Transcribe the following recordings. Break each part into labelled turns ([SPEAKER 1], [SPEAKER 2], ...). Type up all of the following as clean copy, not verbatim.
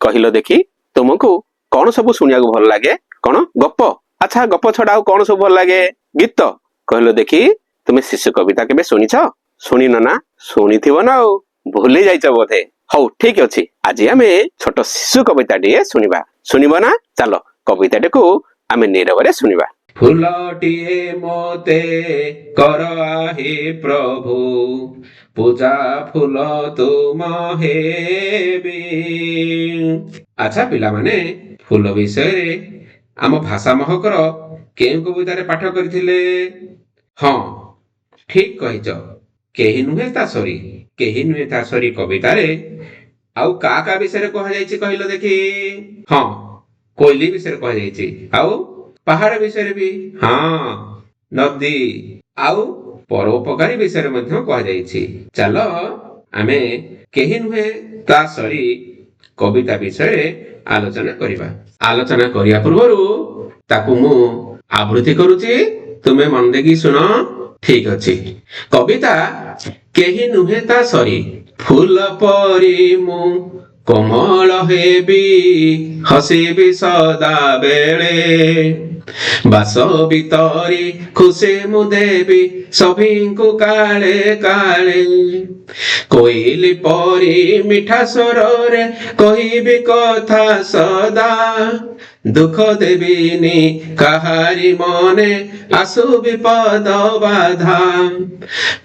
[SPEAKER 1] କହିଲ ଦେଖି ତୁମକୁ କଣ ସବୁ ଶୁଣିବାକୁ ଭଲ ଲାଗେ? କଣ ଗପ? ଆଚ୍ଛା, ଗପ ଛଡା ଆଉ କଣ ସବୁ ଭଲ ଲାଗେ? ଗୀତ? କହିଲ ଦେଖି ତୁମେ ଶିଶୁ କବିତା କେବେ ଶୁଣିଛ? ଶୁଣିନ ନା? ଶୁଣିଥିବ ନା, ଆଉ ଭୁଲି ଯାଇଛ ବୋଧେ। ହଉ ଠିକ ଅଛି, ଆଜି ଆମେ ଛୋଟ ଶିଶୁ କବିତାଟିଏ ଶୁଣିବା। ଶୁଣିବ ନା? ଚାଲ କବିତାଟିକୁ ଆମେ ନୀରବରେ ଶୁଣିବା।
[SPEAKER 2] ଫୁଲଟିଏ ମୋତେ କର ଆହି ପ୍ରଭୁ, ପୂଜା ଫୁଲ ତୁମ ହେବି। ଆଚ୍ଛା ପିଲାମାନେ, ଫୁଲ ବିଷୟରେ ଆମ ଭାଷା ମହକର କେଉଁ କବିତାରେ ପାଠ କରିଥିଲେ? ହଁ, ଠିକ କହିଛ, କେହି ନୁହେଁ ତା ସରି। କେହି ନୁହେଁ ତା ସରି କବିତାରେ ଆଉ କାହା ବିଷୟରେ କୁହାଯାଇଛି କହିଲ ଦେଖି? ହଁ, କୋଇଲି ବିଷୟରେ କୁହାଯାଇଛି। ଆଉ ପାହାଡ଼ ବିଷୟରେ ବି, ହଁ, ନଦୀ ଆଉ ପରୋପକାରୀ ବିଷୟରେ ମଧ୍ୟ କୁହାଯାଇଛି। ଚାଲ ଆମେ କେହି ନୁହେଁ ତା ସରି କବିତା ବିଷୟରେ ଆଲୋଚନା କରିବା। ଆଲୋଚନା କରିବା ପୂର୍ବରୁ ତାକୁ ମୁଁ ଆବୃତ୍ତି କରୁଛି, ତୁମେ ମନ ଦେଇକି ଶୁଣ। ଠିକ ଅଛି। କବିତା କେହି ନୁହେଁ ତା ସରି, ଫୁଲ ପରି ମୁଁ କୋମଳ ହେବି, ହସିବି ସଦା ବେଳେ, ବାସ ଭିତରି ଖୁସି ମୁଁ ଦେବି ସଭିଙ୍କୁ କାଳେ କାଳେ, କୋଇଲି ପରି ମିଠା ସ୍ୱରରେ କହିବି କଥା ସଦା, ଦୁଃଖ ଦେବିନି କାହାରି ମନେ ଆସୁ ବିପଦ ବାଧା,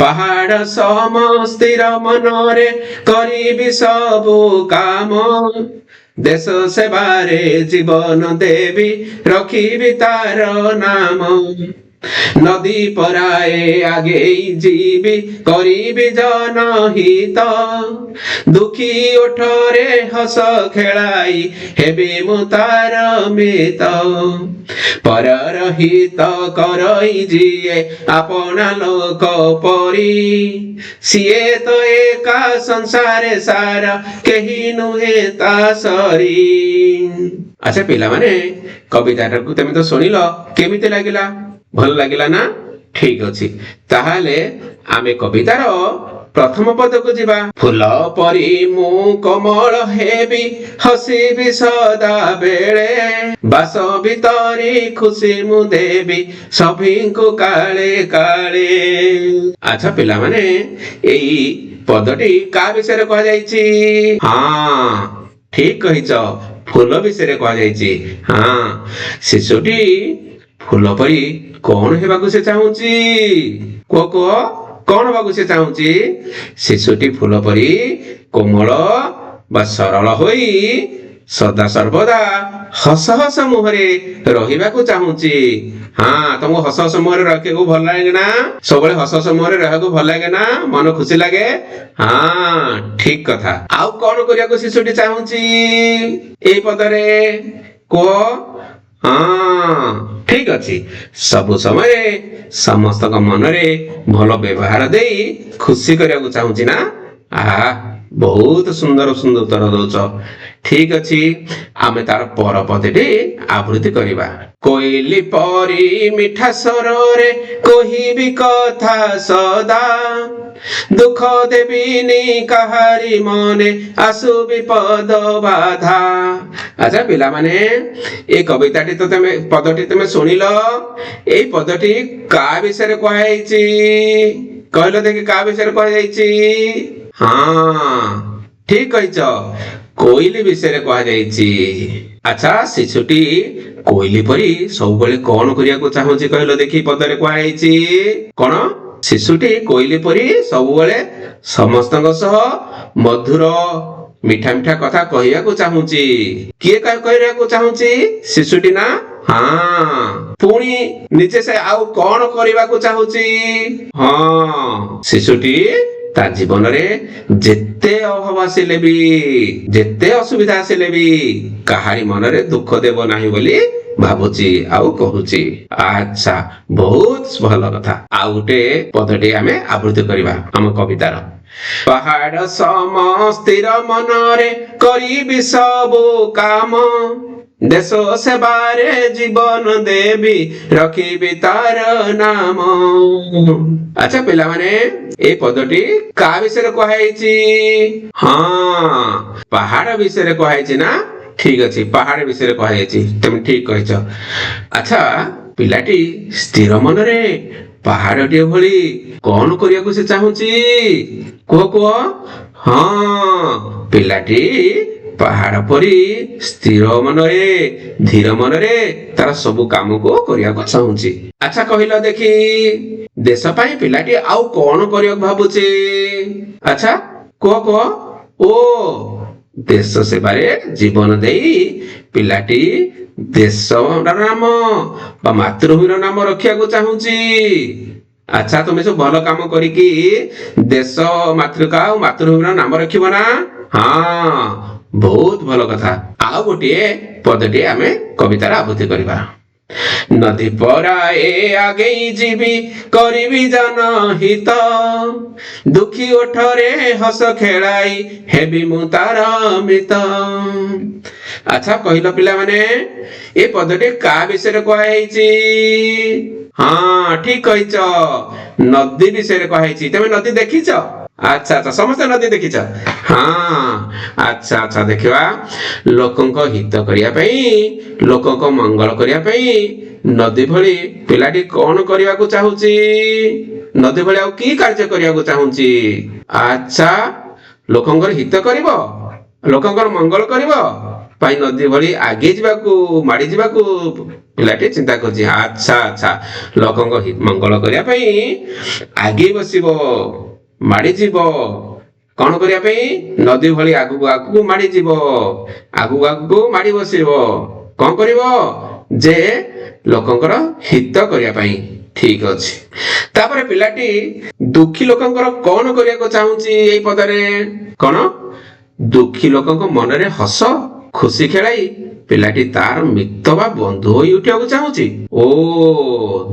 [SPEAKER 2] ପାହାଡ଼ ସମ ସ୍ଥିର ମନରେ କରିବି ସବୁ କାମ, ଦେଶ ସେବାରେ ଜୀବନ ଦେବି ରଖିବି ତାର ନାମ, ନଦୀ ପରାଏ ଆଗେଇ ଯିବି କରିବି ଜନହିତ, ଦୁଃଖୀ ଓଠରେ ହସ ଖେଳାଇ ହେବି ମୁଁ ତାର ମିତ, ପରର ହିତ କରଇ ଯିଏ ଆପଣା ଲୋକ ପରି, ସିଏ ତ ଏକା ସଂସାରେ ସାର କେହି ନୁହେଁ ତା ସରି। ଆଚ୍ଛା ପିଲାମାନେ, କବିତାଟାକୁ ତମେ ତ ଶୁଣିଲ, କେମିତି ଲାଗିଲା? ଭଲ ଲାଗିଲା ନା? ଠିକ ଅଛି, ତାହେଲେ ଆମେ କବିତାର ପ୍ରଥମ ପଦକୁ ଯିବା। ଫୁଲ ପରି ମୁଁ କୋମଳ ହେବି, ହସିବି ସଦା ବେଳେ, ବାସ ଭିତରି ଖୁସି ମୁଁ ଦେବି ସଭିଙ୍କୁ କାଳେ କାଳେ। ଆଚ୍ଛା ପିଲାମାନେ, ଏଇ ପଦଟି କାହା ବିଷୟରେ କୁହାଯାଇଛି? ହଁ, ଠିକ କହିଛ, ଫୁଲ ବିଷୟରେ କୁହାଯାଇଛି। ହଁ, ଶିଶୁଟି ଫୁଲ ପରି କଣ ହେବାକୁ ସେ ଚାହୁଁଛି? କୁହ କୁହ, କଣ ହେବାକୁ ସେ ଚାହୁଁଛି? ଶିଶୁଟି ଫୁଲ ପରି କୋମଳ ବା ସରଳ ହୋଇ ସଦା ସର୍ବଦା ହସ ହସ ମୁହଁରେ ରହିବାକୁ ଚାହୁଁଛି। ହଁ, ତମକୁ ହସ ହସ ମୁହଁରେ ରଖିବାକୁ ଭଲ ଲାଗେ ନା? ସବୁବେଳେ ହସ ହସ ମୁହଁରେ ରହିବାକୁ ଭଲ ଲାଗେ ନା? ମନ ଖୁସି ଲାଗେ? ହଁ, ଠିକ କଥା। ଆଉ କଣ କରିବାକୁ ଶିଶୁଟି ଚାହୁଁଛି ଏଇ ପଦରେ? କୁହ। ହଁ, ଠିକ ଅଛି, ସବୁ ସମୟରେ ସମସ୍ତଙ୍କ ମନରେ ଭଲ ବ୍ୟବହାର ଦେଇ ଖୁସି କରିବାକୁ ଚାହୁଁଛି ନା? ଆହା, ବହୁତ ସୁନ୍ଦର ସୁନ୍ଦର ଉତ୍ତର ଦଉଛ। ଠିକ ଅଛି, ଆମେ ତାର ପର ପଦଟି ଆବୃତ୍ତି କରିବା। କୋଇଲି ପରି ମିଠା ସ୍ୱରରେ କହିବି କଥା ସଦା, ଦୁଃଖ ଦେବିନି କାହାରି ମନେ ଆସୁ ବିପଦ ବାଧା। ଆଚ୍ଛା ପିଲାମାନେ, এই କବିତାଟି ତ ପଦଟି ତମେ ଶୁଣିଲ, ଏଇ ପଦଟି କାହା ବିଷୟରେ କୁହାଯାଇଛି? କହିଲ ଦେଖି, କାହା ବିଷୟରେ କୁହାଯାଇଛି? ହଁ, ଠିକ କହିଛ, କୋଇଲି ବିଷୟରେ କୁହାଯାଇଛି। ଆଚ୍ଛା, ଶିଶୁଟି କୋଇଲି ପରି ସବୁବେଳେ କଣ କରିବାକୁ ଚାହୁଁଛି କହିଲ ଦେଖି? ପଦରେ କୁହାଯାଇଛି କଣ? ଶିଶୁଟି କୋଇଲି ପରି ସବୁବେଳେ ସମସ୍ତଙ୍କ ସହ ମଧୁର ମିଠା ମିଠା କଥା କହିବାକୁ ଚାହୁଁଛି। କିଏ କହିବାକୁ ଚାହୁଁଛି? ଶିଶୁଟି ନା? ହଁ, ପୁଣି ନିଜେ ସେ ଆଉ କଣ କରିବାକୁ ଚାହୁଁଛି? ହଁ, ଶିଶୁଟି ତା ଜୀବନରେ ଯେତେ ଅଭାବ ଆସିଲେ ବି, ଯେତେ ଅସୁବିଧା ଆସିଲେ ବି କାହାରି ମନରେ ଦୁଃଖ ଦେବ ନାହିଁ ବୋଲି ଭାବୁଛି ଆଉ କହୁଛି। ଆଚ୍ଛା, ବହୁତ ଭଲ କଥା। ଆଉ ଗୋଟେ ପଦଟି ଆମେ ଆବୃତ୍ତି କରିବା ଆମ କବିତାର। ପାହାଡ଼ ସମ ସ୍ଥିର ମନରେ କରିବି ସବୁ କାମ, ଦେଶ ସେବାରେ ଜୀବନ ଦେବି ରଖିବି ତାର ନାମ। ଆଚ୍ଛା ପିଲାମାନେ, ଏଇ ପଦଟି କାହା ବିଷୟରେ କୁହାଯାଇଛି? ହଁ, ପାହାଡ ବିଷୟରେ କୁହାଯାଇଛି ନା? ଠିକ ଅଛି, ପାହାଡ ବିଷୟରେ କୁହାଯାଇଛି, ତମେ ଠିକ କହିଛ। ଆଚ୍ଛା ପିଲାଟି ସ୍ଥିର ମନରେ ପାହାଡଟିଏ ଭଳି କଣ କରିବାକୁ ସେ ଚାହୁଁଛି? କୁହ କୁହ। ହଁ, ପିଲାଟି ପାହାଡ ପରି ସ୍ଥିର ମନରେ, ଧୀର ମନରେ ତାର ସବୁ କାମକୁ କରିବାକୁ ଚାହୁଁଛି। ଆଚ୍ଛା କହିଲ ଦେଖି, ଦେଶ ପାଇଁ ପିଲାଟି ଆଉ କଣ କରିବାକୁ ଭାବୁଛି? ଆଚ୍ଛା କୁହ କୁହ। ଓ, ଦେଶ ସେବାରେ ଜୀବନ ଦେଇ ପିଲାଟି ଦେଶର ନାମ ବା ମାତୃଭୂମିର ନାମ ରଖିବାକୁ ଚାହୁଁଛି। ଆଚ୍ଛା ତୁମେ ସବୁ ଭଲ କାମ କରିକି ଦେଶ, ମାତୃକା ଆଉ ମାତୃଭୂମିର ନାମ ରଖିବ ନା? ହଁ, ବହୁତ ଭଲ କଥା। ଆଉ ଗୋଟିଏ ପଦଟି ଆମେ କବିତାର ଆବୃତ୍ତି କରିବା। ନଦୀ ପରାଏ ଆଗେଇ ଯିବି କରିବି ଜନହିତ, ଦୁଃଖୀ ଓଠରେ ହସ ଖେଳାଇ ହେବି ମୁଁ ତାର ମିତ। ଆଚ୍ଛା କହିଲ ପିଲାମାନେ, ଏ ପଦଟି କାହା ବିଷୟରେ କୁହାଯାଇଛି? ହଁ ଠିକ କହିଛ, ନଦୀ ବିଷୟରେ କୁହାଯାଇଛି। ତମେ ନଦୀ ଦେଖିଛ? ଆଚ୍ଛା ଆଚ୍ଛା, ସମସ୍ତେ ନଦୀ ଦେଖିଛ? ହଁ, ଆଚ୍ଛା ଆଚ୍ଛା, ଦେଖିବା। ଲୋକଙ୍କ ହିତ କରିବା ପାଇଁ, ଲୋକଙ୍କ ମଙ୍ଗଳ କରିବା ପାଇଁ ନଦୀ ଭଳି ପିଲାଟି କଣ କରିବାକୁ ଚାହୁଁଛି? ନଦୀ ଭଳି ଆଉ କି କାର୍ଯ୍ୟ କରିବାକୁ ଚାହୁଁଛି? ଆଚ୍ଛା, ଲୋକଙ୍କର ହିତ କରିବ, ଲୋକଙ୍କର ମଙ୍ଗଳ କରିବ ପାଇଁ ନଦୀ ଭଳି ଆଗେଇ ଯିବାକୁ, ମାଡି ଯିବାକୁ ପିଲାଟି ଚିନ୍ତା କରୁଛି। ଆଚ୍ଛା ଆଚ୍ଛା, ଲୋକଙ୍କ ମଙ୍ଗଳ କରିବା ପାଇଁ ଆଗେଇ ବସିବ, ମାଡି ଯିବ। କଣ କରିବା ପାଇଁ? ନଦୀ ଭଳି ଆଗକୁ ଆଗକୁ ମାଡି ଯିବ, ଆଗକୁ ଆଗକୁ ମାଡି ବସିବ। କଣ କରିବ? ଯେ ଲୋକଙ୍କର ହିତ କରିବା ପାଇଁ। ଠିକ ଅଛି। ତାପରେ ପିଲାଟି ଦୁଃଖୀ ଲୋକଙ୍କର କଣ କରିବାକୁ ଚାହୁଁଛି? ଏଇ ପଦରେ କଣ? ଦୁଃଖୀ ଲୋକଙ୍କ ମନରେ ହସ ଖୁସି ଖେଳାଇ ପିଲାଟି ତାର ମିତ୍ର ବା ବନ୍ଧୁ ହୋଇ ଉଠିବାକୁ ଚାହୁଁଛି। ଓ,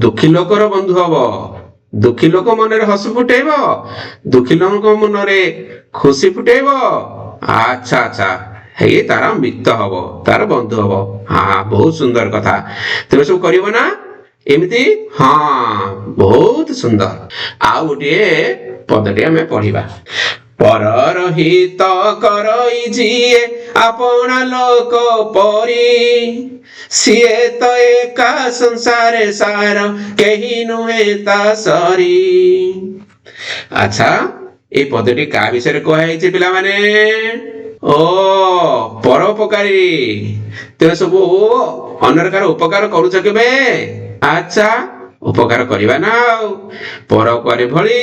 [SPEAKER 2] ଦୁଃଖୀ ଲୋକର ବନ୍ଧୁ ହବ, ଦୁଃଖୀ ଲୋକ ମନରେ ହସ ଫୁଟେଇବ, ଦୁଃଖୀ ଲୋକ ମନରେ ଖୁସି ଫୁଟେଇବ। ଆଚ୍ଛା ଆଚ୍ଛା, ହେଇ ତାର ମିତ୍ର ହବ, ତାର ବନ୍ଧୁ ହବ। ହଁ, ବହୁତ ସୁନ୍ଦର କଥା। ତୁମେ ସବୁ କରିବ ନା ଏମିତି? ହଁ, ବହୁତ ସୁନ୍ଦର। ଆଉ ଗୋଟିଏ ପଦଟି ଆମେ ପଢିବା। ପରର ହିତ କରଇ ଯିଏ ଆପଣା ଲୋକ ପରି, ସିଏ ତ ଏକା ସଂସାରେ ସାର କେହି ନୁହେଁ ତା ସରି। ଆଚ୍ଛା, এই ପଦଟି କାହା ବିଷୟରେ କୁହାଯାଇଛି ପିଲାମାନେ? ଓ, ପରୋପକାରୀ। ତେବେ ସବୁ ଅନ୍ୟର କାହାର ଉପକାର କରୁଛ କେବେ? ଆଚ୍ଛା, ଉପକାର କରିବା ନା। ଆଉ ପରୋପକାରୀ ଭଳି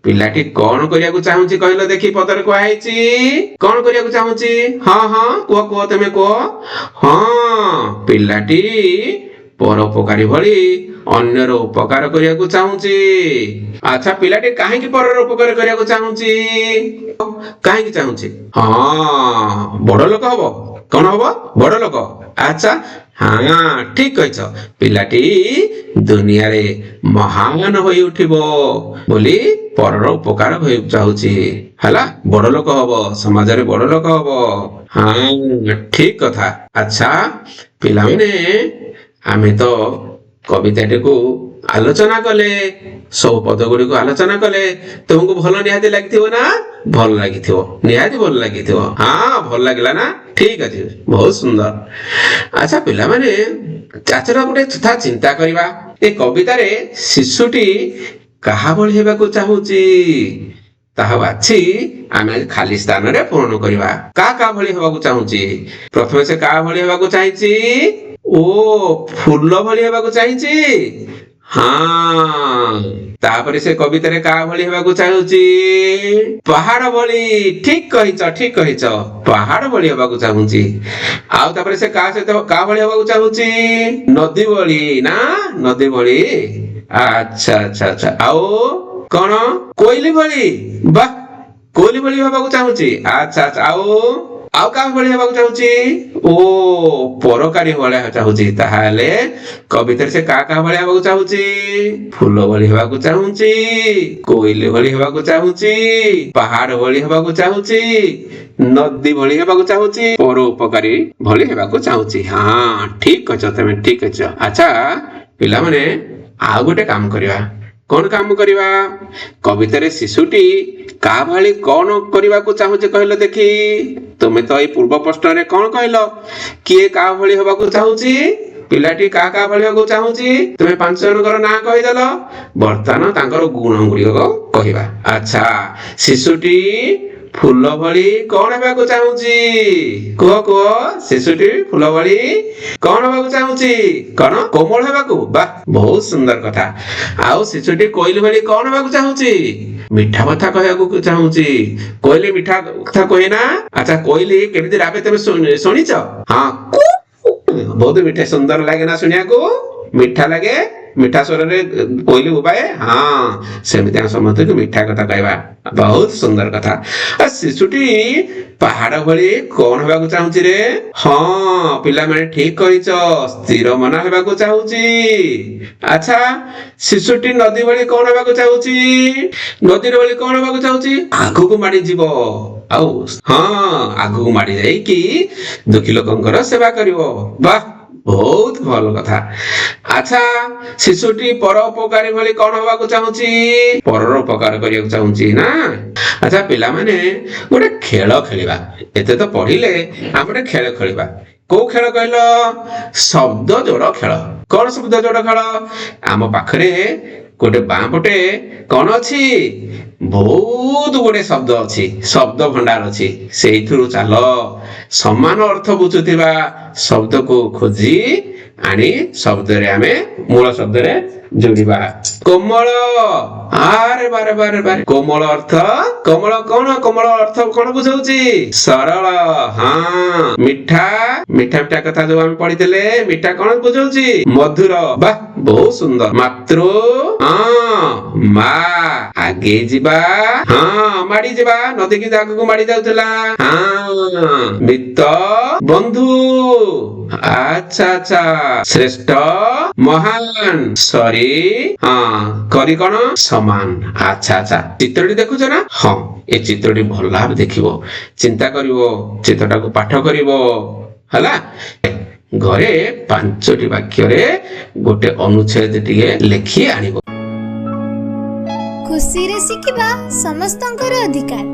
[SPEAKER 2] ପିଲାଟି କଣ କରିବାକୁ ଚାହୁଁଛି କହିଲ ଦେଖି? ପଦରେ କୁହାଯାଇଛି କଣ କରିବାକୁ ଚାହୁଁଛି? ହଁ ହଁ, କୁହ କୁହ, ତମେ କୁହ। ହଁ, ପିଲାଟି ପରୋପକାରୀ ଭଳି ଅନ୍ୟର ଉପକାର କରିବାକୁ ଚାହୁଁଛି। ଆଚ୍ଛା, ପିଲାଟି କାହିଁକି ପରର ଉପକାର କରିବାକୁ ଚାହୁଁଛି? କାହିଁକି ଚାହୁଁଛି? ହଁ, ବଡ ଲୋକ ହବ। କଣ ହବ? ବଡ ଲୋକ। ଆଚ୍ଛା, ହଁ ଠିକ କହିଛ। ପିଲାଟି ଦୁନିଆରେ ମହାନ ହୋଇ ଉଠିବ ବୋଲି ପରର ଉପକାର କରିବାକୁ ଚାହୁଁଛି। ହେଲା, ବଡ ଲୋକ ହବ, ସମାଜରେ ବଡ ଲୋକ ହବ। ହଁ ଠିକ କଥା। ଆଚ୍ଛା ପିଲାମାନେ, ଆମେ ତ କବିତାଟିକୁ ଆଲୋଚନା କଲେ, ସବୁ ପଦ ଗୁଡିକୁ ଆଲୋଚନା କଲେ। ତୁମକୁ ଭଲ ନିହାତି ଲାଗିଥିବ ନା? ଭଲ ଲାଗିଥିବ, ନିହାତି ଭଲ ଲାଗିଥିବ। ହଁ, ଭଲ ଲାଗିଲା ନା? ଠିକ ଅଛି, ବହୁତ ସୁନ୍ଦର। ଆଚ୍ଛା ପିଲାମାନେ, ଚାଚରା ଗୋଟେ କଥା ଚିନ୍ତା କରିବା। ଏ କବିତାରେ ଶିଶୁଟି କାହା ଭଳି ହେବାକୁ ଚାହୁଁଛି ତାହା ବାଛି ଆମେ ଖାଲି ସ୍ଥାନରେ ପୂରଣ କରିବା। କାହା ଭଳି ହେବାକୁ ଚାହୁଁଛି? ପ୍ରଥମେ ସେ କାହା ଭଳି ହେବାକୁ ଚାହିଁଛି? ଓ, ଫୁଲ ଭଳି ହେବାକୁ ଚାହିଁଛି। ହଁ, ତାପରେ ସେ କବିତାରେ କାହା ଭଳି ହେବାକୁ ଚାହୁଁଛି? ପାହାଡ ଭଳି। ଠିକ କହିଛ, ଠିକ କହିଛ, ପାହାଡ ଭଳି ହେବାକୁ ଚାହୁଁଛି। ଆଉ ତାପରେ ସେ କାହା ସହିତ କାହା ଭଳି ହେବାକୁ ଚାହୁଁଛି? ନଦୀ ଭଳି ନା? ନଦୀ ଭଳି। ଆଚ୍ଛା ଆଚ୍ଛା ଆଚ୍ଛା, ଆଉ କଣ? କୋଇଲି ଭଳି। ବାଃ, କୋଇଲି ଭଳି ହେବାକୁ ଚାହୁଁଛି। ଆଚ୍ଛା ଆଚ୍ଛା, ଆଉ କାହା ଭଳି ହେବାକୁ ଚାହୁଁଛି? ଓ ପରକାରୀ ଭଳିଆ ଚାହୁଁଛି। ତାହେଲେ କବିତାରେ ସେ କାହା ଭଳି ହେବାକୁ ଚାହୁଁଛି? ଫୁଲ ଭଳି ହେବାକୁ ଚାହୁଁଛି, କୋଇଲି ଭଳି ହେବାକୁ ଚାହୁଁଛି, ପାହାଡ ଭଳି ହେବାକୁ ଚାହୁଁଛି, ନଦୀ ଭଳି ହେବାକୁ ଚାହୁଁଛି, ପରୋପକାରୀ ଭଳି ହେବାକୁ ଚାହୁଁଛି। ହଁ ଠିକ ଅଛ, ତମେ ଠିକ ଅଛ। ଆଚ୍ଛା ପିଲାମାନେ ଆଉ ଗୋଟେ କାମ କରିବା। କଣ କାମ କରିବା? କବିତାରେ ଶିଶୁଟି କାହା ଭଳି କଣ କରିବାକୁ ଚାହୁଁଛି କହିଲ ଦେଖି? ତୁମେ ତ ଏଇ ପୂର୍ବ ପ୍ରଶ୍ନରେ କଣ କହିଲ? କିଏ କାହା ଭଳି ହେବାକୁ ଚାହୁଁଛି? ପିଲାଟି କାହା ଭଳି ହେବାକୁ ଚାହୁଁଛି? ତୁମେ 5 ଜଣଙ୍କର ନାଁ କହିଦେଲ। ବର୍ତ୍ତମାନ ତାଙ୍କର ଗୁଣ ଗୁଡ଼ିକ କହିବା। ଆଚ୍ଛା ଶିଶୁଟି ଫୁଲ ଭଳି କଣ ହେବାକୁ ଚାହୁଁଛି? କୁହ କୁହ, ଶିଶୁଟି ଫୁଲ ଭଳି କଣ ହେବାକୁ ଚାହୁଁଛି? କଣ? କୋମଳ ହେବାକୁ। ବାଃ, ବହୁତ ସୁନ୍ଦର କଥା। ଆଉ ଶିଶୁଟି କୋଇଲି ଭଳି କଣ ହେବାକୁ ଚାହୁଁଛି? ମିଠା କଥା କହିବାକୁ ଚାହୁଁଛି। କୋଇଲି ମିଠା କଥା କହେ ନା? ଆଚ୍ଛା କୋଇଲି କେମିତି ରାବେ ତମେ ଶୁଣିଛ? ହଁ, ବହୁତ ମିଠା, ସୁନ୍ଦର ଲାଗେ ନା ଶୁଣିବାକୁ? ମିଠା ଲାଗେ, ମିଠା ସ୍ୱରରେ କୋଇଲି ବୋବାଏ। ହଁ ସେମିତି ଆମେ ସମସ୍ତଙ୍କୁ ମିଠା କଥା କହିବା। ବହୁତ ସୁନ୍ଦର କଥା। ଶିଶୁଟି ପାହାଡ ଭଳି କଣ ହେବାକୁ ଚାହୁଁଛି ରେ? ହଁ ପିଲାମାନେ ଠିକ କହିଛ, ସ୍ଥିର ମନ ହେବାକୁ ଚାହୁଁଛି। ଆଚ୍ଛା ଶିଶୁଟି ନଦୀ ଭଳି କଣ ହେବାକୁ ଚାହୁଁଛି? ନଦୀର ଭଳି କଣ ହେବାକୁ ଚାହୁଁଛି? ଆଗକୁ ମାଡି ଯିବ। ଆଉ ହଁ, ଆଗକୁ ମାଡି ଯାଇକି ଦୁଃଖୀ ଲୋକଙ୍କର ସେବା କରିବ। ବାଃ, ବହୁତ ଭଲ କଥା। ଆଚ୍ଛା ଶିଶୁଟି ପରୋପକାରୀ ଭଳି କଣ ହବାକୁ ଚାହୁଁଛି? ପରର ଉପକାର କରିବାକୁ ଚାହୁଁଛି ନା? ଆଚ୍ଛା ପିଲାମାନେ ଗୋଟେ ଖେଳ ଖେଳିବା। ଏତେ ତ ପଢିଲେ, ଆମେ ଗୋଟେ ଖେଳ ଖେଳିବା। କୋଉ ଖେଳ କହିଲ? ଶବ୍ଦ ଯୋଡ ଖେଳ। କଣ ଶବ୍ଦ ଯୋଡ ଖେଳ? ଆମ ପାଖରେ ଗୋଟେ ବାଁ ପଟେ କଣ ଅଛି? ବହୁତ ଗୁଡେ ଶବ୍ଦ ଅଛି, ଶବ୍ଦ ଭଣ୍ଡାର ଅଛି। ସେଇଥିରୁ ଚାଲ ସମାନ ଅର୍ଥ ବୁଝୁଥିବା ଶବ୍ଦକୁ ଖୋଜି ଆଣି ଶବ୍ଦରେ ଆମେ ମୂଳ ଶବ୍ଦରେ ଯୋଡ଼ିବା। କୋମଳ। ଆରେ ବାରେ ବାରେ ବାରେ, କୋମଳ ଅର୍ଥ? କୋମଳ କଣ? କୋମଳ ଅର୍ଥ କଣ ବୁଝାଉଛି? ସରଳ। ହଁ ମିଠା, ମିଠା ମିଠା କଥା ଯୋଉ ଆମେ ପଢିଥିଲେ, ମିଠା କଣ ବୁଝାଉଛି? ମଧୁର। ବାଃ, ବହୁତ ସୁନ୍ଦର। ମାତୃ। ହଁ ମା। ଆଗେଇ ଯିବା। ହଁ ମାଡି ଯିବା, ନଦୀ କି ଆଗକୁ ମାଡି ଯାଉଥିଲା। ହଁ ମିତ, ବନ୍ଧୁ। ଆଚ୍ଛା ଆଚ୍ଛା, ଶ୍ରେଷ୍ଠ, ମହାନ, ସରି, ହଁ କରି କଣ? ସମାନ। ଆଚ୍ଛା ଆଚ୍ଛା, ଚିତ୍ରଟି ଦେଖୁଛ ନା? ହଁ ଏ ଚିତ୍ରଟି ଭଲ ଭାବେ ଦେଖିବ, ଚିନ୍ତା କରିବ, ଚିତ୍ରଟାକୁ ପାଠ କରିବ। ହେଲା, ଘରେ 5ଟି ବାକ୍ୟରେ ଗୋଟେ ଅନୁଚ୍ଛେଦ ଟିକେ ଲେଖି ଆଣିବ।
[SPEAKER 3] ଖୁସିରେ ଶିଖିବା ସମସ୍ତଙ୍କର ଅଧିକାର।